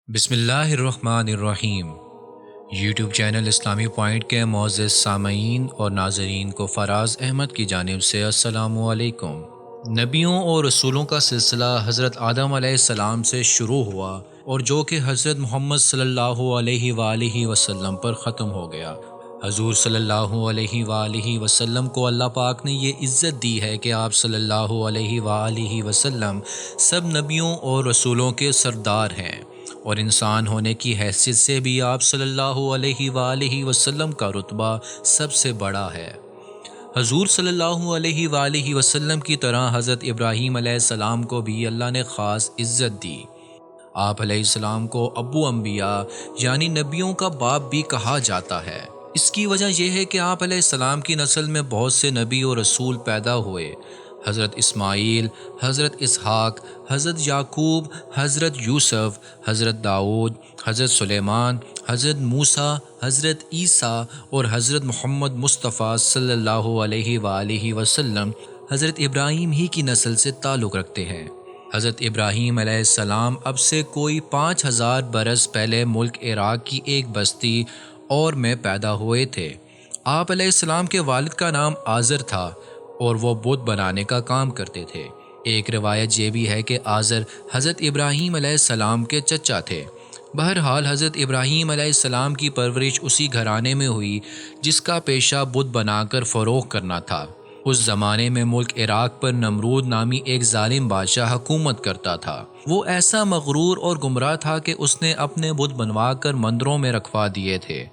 بسم اللہ الرحمن الرحیم۔ یوٹیوب چینل اسلامی پوائنٹ کے معزز سامعین اور ناظرین کو فراز احمد کی جانب سے السلام علیکم۔ نبیوں اور رسولوں کا سلسلہ حضرت آدم علیہ السلام سے شروع ہوا اور جو کہ حضرت محمد صلی اللہ علیہ وآلہ وسلم پر ختم ہو گیا۔ حضور صلی اللہ علیہ وآلہ وسلم کو اللہ پاک نے یہ عزت دی ہے کہ آپ صلی اللہ علیہ وآلہ وسلم سب نبیوں اور رسولوں کے سردار ہیں، اور انسان ہونے کی حیثیت سے بھی آپ صلی اللہ علیہ وآلہ وسلم کا رتبہ سب سے بڑا ہے۔ حضور صلی اللہ علیہ وآلہ وسلم کی طرح حضرت ابراہیم علیہ السلام کو بھی اللہ نے خاص عزت دی۔ آپ علیہ السلام کو ابو انبیاء یعنی نبیوں کا باپ بھی کہا جاتا ہے۔ اس کی وجہ یہ ہے کہ آپ علیہ السلام کی نسل میں بہت سے نبی اور رسول پیدا ہوئے۔ حضرت اسماعیل، حضرت اسحاق، حضرت یعقوب، حضرت یوسف، حضرت داؤد، حضرت سلیمان، حضرت موسیٰ، حضرت عیسیٰ اور حضرت محمد مصطفیٰ صلی اللہ علیہ وآلہ وسلم حضرت ابراہیم ہی کی نسل سے تعلق رکھتے ہیں۔ حضرت ابراہیم علیہ السلام اب سے کوئی 5000 برس پہلے ملک عراق کی ایک بستی اور میں پیدا ہوئے تھے۔ آپ علیہ السلام کے والد کا نام آزر تھا اور وہ بت بنانے کا کام کرتے تھے۔ ایک روایت یہ بھی ہے کہ آزر حضرت ابراہیم علیہ السلام کے چچا تھے۔ بہرحال حضرت ابراہیم علیہ السلام کی پرورش اسی گھرانے میں ہوئی جس کا پیشہ بت بنا کر فروغ کرنا تھا۔ اس زمانے میں ملک عراق پر نمرود نامی ایک ظالم بادشاہ حکومت کرتا تھا۔ وہ ایسا مغرور اور گمراہ تھا کہ اس نے اپنے بت بنوا کر مندروں میں رکھوا دیے تھے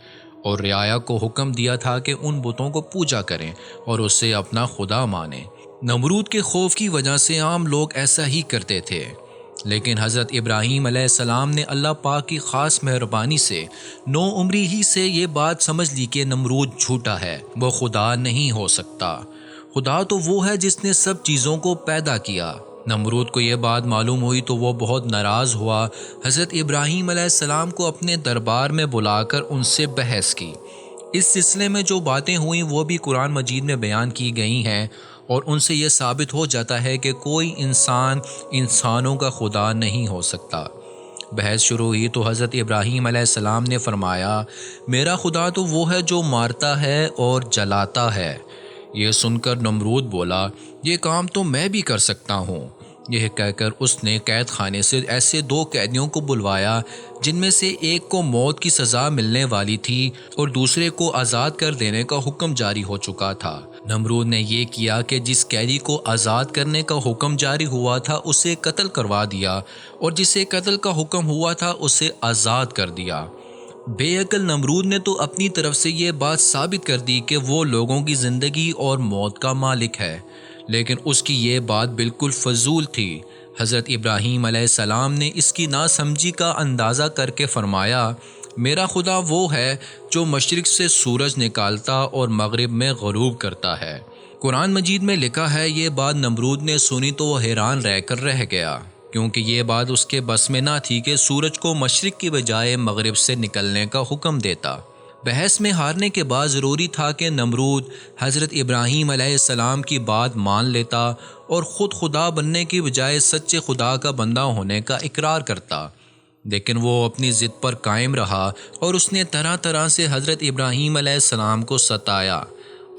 اور رعایا کو حکم دیا تھا کہ ان بتوں کو پوجا کریں اور اسے اپنا خدا مانیں۔ نمرود کے خوف کی وجہ سے عام لوگ ایسا ہی کرتے تھے، لیکن حضرت ابراہیم علیہ السلام نے اللہ پاک کی خاص مہربانی سے 9 عمری ہی سے یہ بات سمجھ لی کہ نمرود جھوٹا ہے، وہ خدا نہیں ہو سکتا۔ خدا تو وہ ہے جس نے سب چیزوں کو پیدا کیا۔ نمرود کو یہ بات معلوم ہوئی تو وہ بہت ناراض ہوا۔ حضرت ابراہیم علیہ السلام کو اپنے دربار میں بلا کر ان سے بحث کی۔ اس سلسلے میں جو باتیں ہوئیں وہ بھی قرآن مجید میں بیان کی گئی ہیں، اور ان سے یہ ثابت ہو جاتا ہے کہ کوئی انسان انسانوں کا خدا نہیں ہو سکتا۔ بحث شروع ہوئی تو حضرت ابراہیم علیہ السلام نے فرمایا، میرا خدا تو وہ ہے جو مارتا ہے اور جلاتا ہے۔ یہ سن کر نمرود بولا، یہ کام تو میں بھی کر سکتا ہوں۔ یہ کہہ کر اس نے قید خانے سے ایسے 2 قیدیوں کو بلوایا جن میں سے ایک کو موت کی سزا ملنے والی تھی اور دوسرے کو آزاد کر دینے کا حکم جاری ہو چکا تھا۔ نمرود نے یہ کیا کہ جس قیدی کو آزاد کرنے کا حکم جاری ہوا تھا اسے قتل کروا دیا، اور جسے قتل کا حکم ہوا تھا اسے آزاد کر دیا۔ بے عقل نمرود نے تو اپنی طرف سے یہ بات ثابت کر دی کہ وہ لوگوں کی زندگی اور موت کا مالک ہے، لیکن اس کی یہ بات بالکل فضول تھی۔ حضرت ابراہیم علیہ السلام نے اس کی ناسمجھی کا اندازہ کر کے فرمایا، میرا خدا وہ ہے جو مشرق سے سورج نکالتا اور مغرب میں غروب کرتا ہے۔ قرآن مجید میں لکھا ہے، یہ بات نمرود نے سنی تو وہ حیران رہ کر رہ گیا، کیونکہ یہ بات اس کے بس میں نہ تھی کہ سورج کو مشرق کی بجائے مغرب سے نکلنے کا حکم دیتا۔ بحث میں ہارنے کے بعد ضروری تھا کہ نمرود حضرت ابراہیم علیہ السلام کی بات مان لیتا اور خود خدا بننے کی بجائے سچے خدا کا بندہ ہونے کا اقرار کرتا، لیکن وہ اپنی ضد پر قائم رہا اور اس نے طرح طرح سے حضرت ابراہیم علیہ السلام کو ستایا۔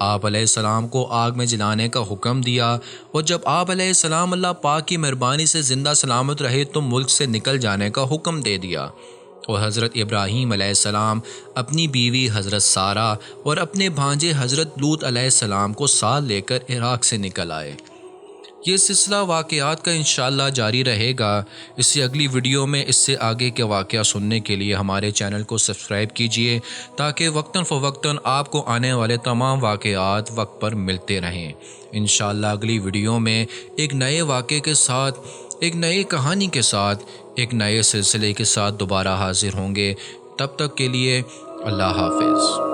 آپ علیہ السلام کو آگ میں جلانے کا حکم دیا، اور جب آپ علیہ السلام اللہ پاک کی مہربانی سے زندہ سلامت رہے تو ملک سے نکل جانے کا حکم دے دیا، اور حضرت ابراہیم علیہ السلام اپنی بیوی حضرت سارہ اور اپنے بھانجے حضرت لوط علیہ السلام کو ساتھ لے کر عراق سے نکل آئے۔ یہ سلسلہ واقعات کا انشاءاللہ جاری رہے گا۔ اس سے اگلی ویڈیو میں اس سے آگے کے واقعہ سننے کے لیے ہمارے چینل کو سبسکرائب کیجیے تاکہ وقتاً فوقتاً آپ کو آنے والے تمام واقعات وقت پر ملتے رہیں۔ انشاءاللہ اگلی ویڈیو میں ایک نئے واقعے کے ساتھ، ایک نئی کہانی کے ساتھ، ایک نئے سلسلے کے ساتھ دوبارہ حاضر ہوں گے۔ تب تک کے لیے اللہ حافظ۔